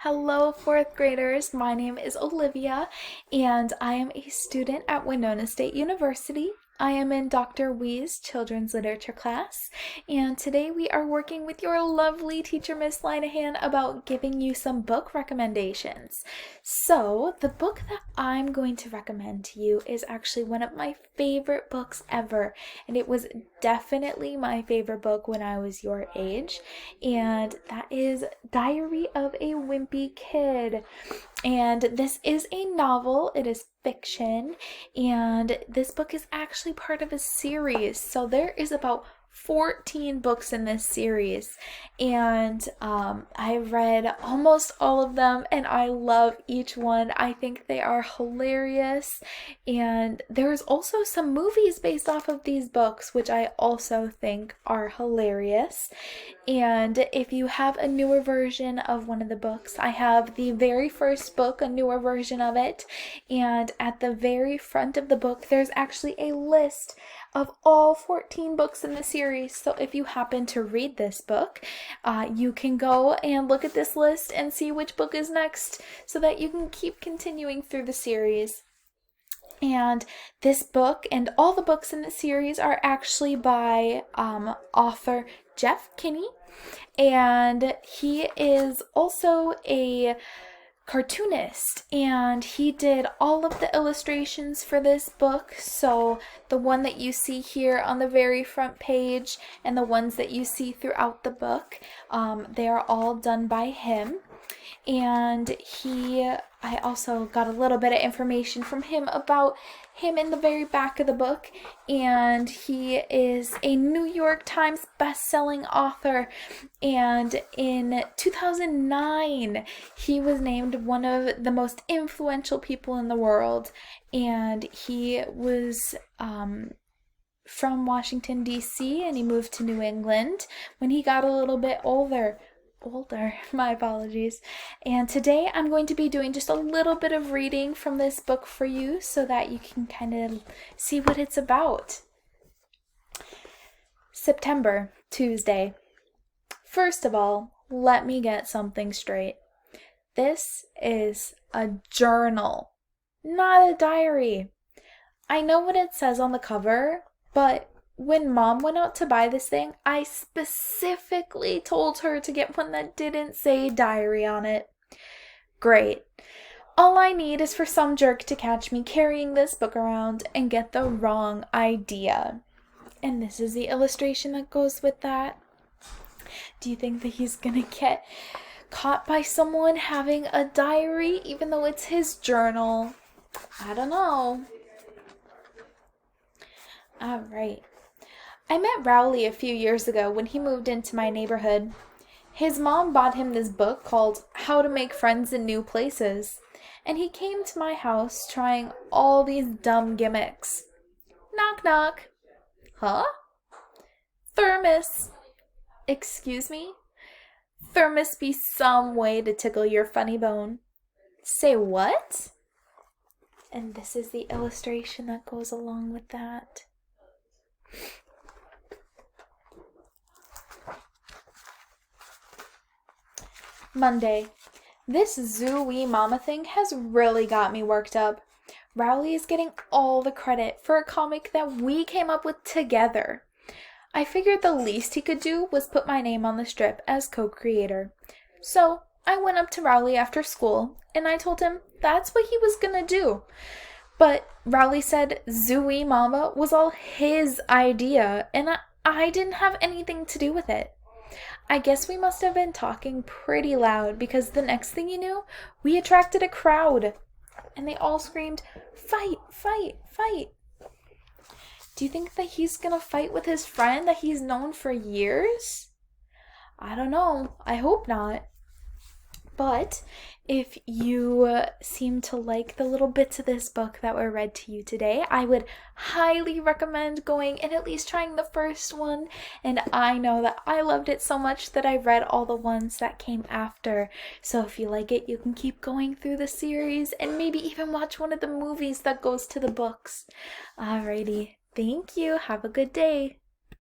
Hello, fourth graders. My name is Olivia, and I am a student at Winona State University. I am in Dr. Wee's children's literature class, and today we are working with your lovely teacher, Miss Linehan, about giving you some book recommendations. So, the book that I'm going to recommend to you is actually one of my favorite books ever, and it was definitely my favorite book when I was your age, and that is Diary of a Wimpy Kid. And this is a novel, it is fiction, and this book is actually part of a series. So there is about 14 books in this series, and I read almost all of them, and I love each one. I think they are hilarious, and there's also some movies based off of these books, which I also think are hilarious. And if you have a newer version of one of the books, I have the very first book, a newer version of it, and at the very front of the book, there's actually a list of all 14 books in the series. So if you happen to read this book, you can go and look at this list and see which book is next so that you can keep continuing through the series. And this book and all the books in the series are actually by author Jeff Kinney, and he is also a cartoonist, and he did all of the illustrations for this book. So the one that you see here on the very front page and the ones that you see throughout the book, they are all done by him. And I also got a little bit of information from him about him in the very back of the book, and he is a New York Times best-selling author, and in 2009 he was named one of the most influential people in the world, and he was from Washington, D.C., and he moved to New England when he got a little bit older, my apologies. And today I'm going to be doing just a little bit of reading from this book for you so that you can kind of see what it's about. September, Tuesday. First of all, let me get something straight. This is a journal, not a diary. I know what it says on the cover, but when Mom went out to buy this thing, I specifically told her to get one that didn't say diary on it. Great. All I need is for some jerk to catch me carrying this book around and get the wrong idea. And this is the illustration that goes with that. Do you think that he's gonna get caught by someone having a diary even though it's his journal? I don't know. All right. I met Rowley a few years ago when he moved into my neighborhood. His mom bought him this book called How to Make Friends in New Places, and he came to my house trying all these dumb gimmicks. Knock knock. Huh? Thermos. Excuse me? Thermos be some way to tickle your funny bone. Say what? And this is the illustration that goes along with that. Monday. This Zoo-wee Mama thing has really got me worked up. Rowley is getting all the credit for a comic that we came up with together. I figured the least he could do was put my name on the strip as co-creator. So I went up to Rowley after school and I told him that's what he was gonna do. But Rowley said Zoo-wee Mama was all his idea and I didn't have anything to do with it. I guess we must have been talking pretty loud because the next thing you knew, we attracted a crowd. And they all screamed, "Fight, fight, fight." Do you think that he's gonna fight with his friend that he's known for years? I don't know. I hope not. But if you seem to like the little bits of this book that were read to you today, I would highly recommend going and at least trying the first one. And I know that I loved it so much that I read all the ones that came after. So if you like it, you can keep going through the series and maybe even watch one of the movies that goes to the books. Alrighty. Thank you. Have a good day.